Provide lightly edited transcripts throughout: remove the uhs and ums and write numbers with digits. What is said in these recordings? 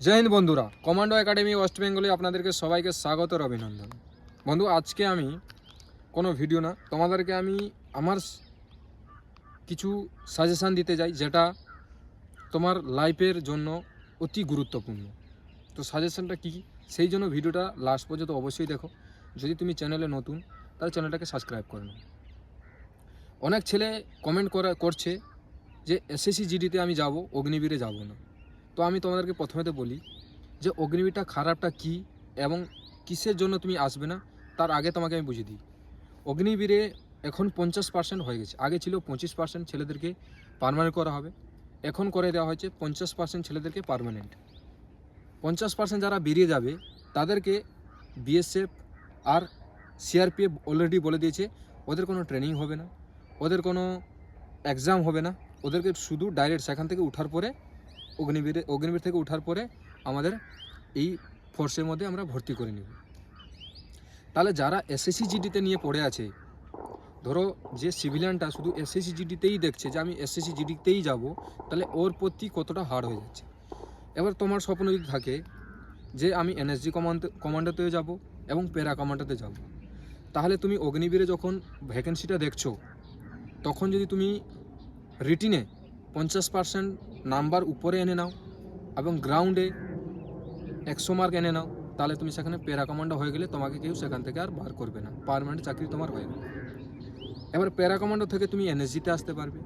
जय हिंद बंधुरा commando academy waste बेंगले आपनादेरके सबाइके स्वागत और अभिनंदन। बंधु आज के आमी कोनो भिडियो ना तोमादेरके आमी आमार किछु साजेशन दीते जाई जेटा तोमार लाइफेर जोन्नो अति गुरुत्वपूर्ण। तो साजेशनटा कि सेई जोन्नो भिडियोटा लास्ट पर्यन्त अवश्यई देखो। यदि तुमी चैनेले नतुन ताहले चैनेलटाके सबस्क्राइब करे नाओ। अनेक छेले कमेंट करछे जे एसएससी जीडीते आमी जाबो अग्निवीरे जाबो ना। तो आमी तोमादेरके प्रथमेते बोली जे अग्निवीरटा खारापटा कि एबं किसेर जोन्नो तुमी आसबे ना तार आगे तोमाके आमी बुझिয়ে दिই। अग्निवीरे এখন 50% হয়ে গেছে। আগে ছিল 25% ছেলেদেরকে পার্মানেন্ট করা হবে, এখন করে দেওয়া হয়েছে 50% ছেলেদেরকে পার্মানেন্ট। 50% যারা বেরিয়ে যাবে তাদেরকে বিএসএফ আর সিআরপিএফ অলরেডি বলে দিয়েছে ওদের কোনো ট্রেনিং হবে না, ওদের কোনো এক্সাম হবে না, ওদেরকে শুধু ডাইরেক্ট সেখান থেকে ওঠার পরে অগ্নিবীর থেকে ওঠার পরে আমাদের এই ফোর্সের মধ্যে আমরা ভর্তি করে নেব। তাহলে যারা এসএসসি জিডিতে নিয়ে পড়ে আছে, ধরো যে সিভিলিয়ানটা শুধু এসএসসি জিডিতেই দেখছে যে আমি এসএসসি জিডিতেই যাব, তাহলে ওর প্রতি কতটা হার্ড হয়ে যাচ্ছে। এবার তোমার স্বপ্ন যদি থাকে যে আমি এনএসজি কমান্ডোতে যাব এবং প্যারা কমান্ডোতে যাব, তাহলে তুমি অগ্নিবীরে যখন ভ্যাকেন্সিটা দেখছো তখন যদি তুমি রিটিনে 50% নাম্বার উপরে এনে নাও এবং গ্রাউন্ডে 100 মার্ক এনে নাও, তাহলে তুমি সেখানে প্যারা কমান্ডো হয়ে গেলে তোমাকে কেউ সেখান থেকে আর বার করবে না, পার্মানেন্ট চাকরি তোমার হয়ে গেল। এবার প্যারা কমান্ডো থেকে তুমি এনএসজিতে আসতে পারবে।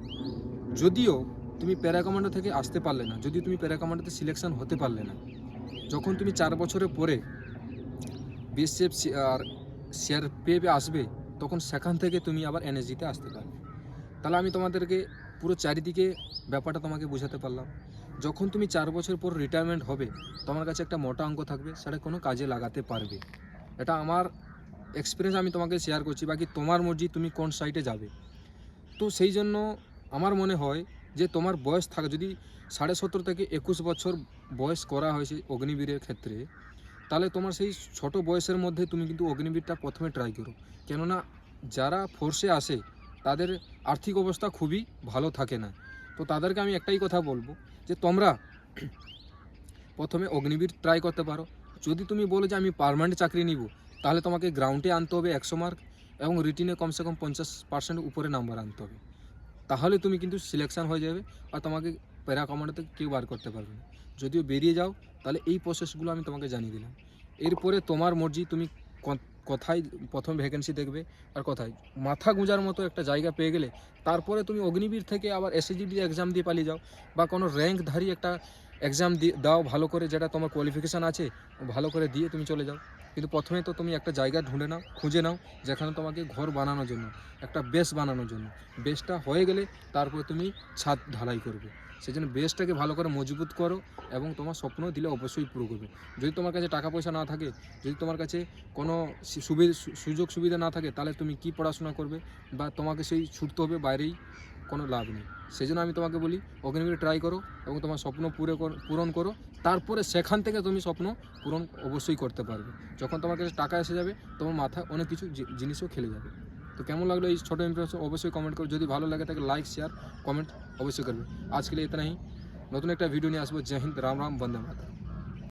যদিও তুমি প্যারা কমান্ডো থেকে আসতে পারলে না, যদি তুমি প্যারা কমান্ডোতে সিলেকশন হতে পারলে না, যখন তুমি 4 বছরের পরে বিএসএফ আর সিআরপিএফে আসবে তখন সেখান থেকে তুমি আবার এনএসজিতে আসতে পারবে। তাহলে আমি তোমাদেরকে পুরো চারিদিকে ব্যাপারটা তোমাকে বোঝাতে পারলাম। যখন তুমি 4 বছর পর রিটায়ারমেন্ট হবে তোমার কাছে একটা মোটা অঙ্ক থাকবে, সেটা কোনো কাজে লাগাতে পারবে। এটা আমার এক্সপিরিয়েন্স আমি তোমাকে শেয়ার করছি, বাকি তোমার মর্জি তুমি কোন সাইটে যাবে। তো সেই জন্য আমার মনে হয় যে তোমার বয়স থাকে, যদি 17.5 থেকে 21 বছর বয়স করা হয়েছে অগ্নিবীরের ক্ষেত্রে, তাহলে তোমার সেই ছোট বয়সের মধ্যে তুমি কিন্তু অগ্নিবীরটা প্রথমে ট্রাই করো। কেননা যারা ফোর্সে আসে তাদের আর্থিক অবস্থা খুবই ভালো থাকে না। তো তাদেরকে আমি একটাই কথা বলবো যে তোমরা প্রথমে অগ্নিবীর ট্রাই করতে পারো। যদি তুমি বলো যে আমি পার্মানেন্ট চাকরি নিব, তাহলে তোমাকে গ্রাউন্ডে আনতে হবে 100 মার্ক এবং রিটিনে কমসে কম 50% উপরে নাম্বার আনতে হবে। তাহলে তুমি কিন্তু সিলেকশন হয়ে যাবে আর তোমাকে প্যারা কমান্ডোতে কেউ বার করতে পারবে না। যদিও বেরিয়ে যাও তাহলে এই প্রসেসগুলো আমি তোমাকে জানিয়ে দিলাম। এরপরে তোমার মর্জি, তুমি কোথায় প্রথম ভ্যাকেন্সি দেখবে আর কোথায় মাথা গুঁজার মতো একটা জায়গা পেয়ে গেলে তারপরে তুমি অগ্নিবীর থেকে আবার এসএসজি এক্সাম দিয়ে পালিয়ে যাও বা কোনো র্যাঙ্কধারী একটা এক্সাম দাও ভালো করে, যেটা তোমার কোয়ালিফিকেশান আছে ভালো করে দিয়ে তুমি চলে যাও। কিন্তু প্রথমে তো তুমি একটা জায়গা খুঁজে নাও যেখানে তোমাকে ঘর বানানোর জন্য, একটা বেস বানানোর জন্য, বেসটা হয়ে গেলে তারপরে তুমি ছাদ ঢালাই করবে। সেই জন্য বেসটাকে ভালো করে মজবুত করো এবং তোমার স্বপ্ন দিলে অবশ্যই পুরো করবে। যদি তোমার কাছে টাকা পয়সা না থাকে, যদি তোমার কাছে কোনো সুযোগ সুবিধা না থাকে, তাহলে তুমি কি পড়াশোনা করবে বা তোমাকে সেই ছুটতে হবে বাইরেই, কোনো লাভ নেই। সেই জন্য আমি তোমাকে বলি অগ্নিবীরে ট্রাই করো এবং তোমার স্বপ্ন পূরণ করো। তারপরে সেখান থেকে তুমি স্বপ্ন পূরণ অবশ্যই করতে পারবে। যখন তোমার কাছে টাকা এসে যাবে তোমার মাথায় অনেক কিছু জিনিসও খেলে যাবে। তো কেমন লাগলো এই ছোটো ইনফরমেশন অবশ্যই কমেন্ট করো। যদি ভালো লাগে তাকে লাইক শেয়ার কমেন্ট অবশ্যই করবে। আজকে लिए इतना ही, নতুন একটা ভিডিও নিয়ে আসবো। জয় হিন্দ, রাম রাম, বন্দে মাতরম।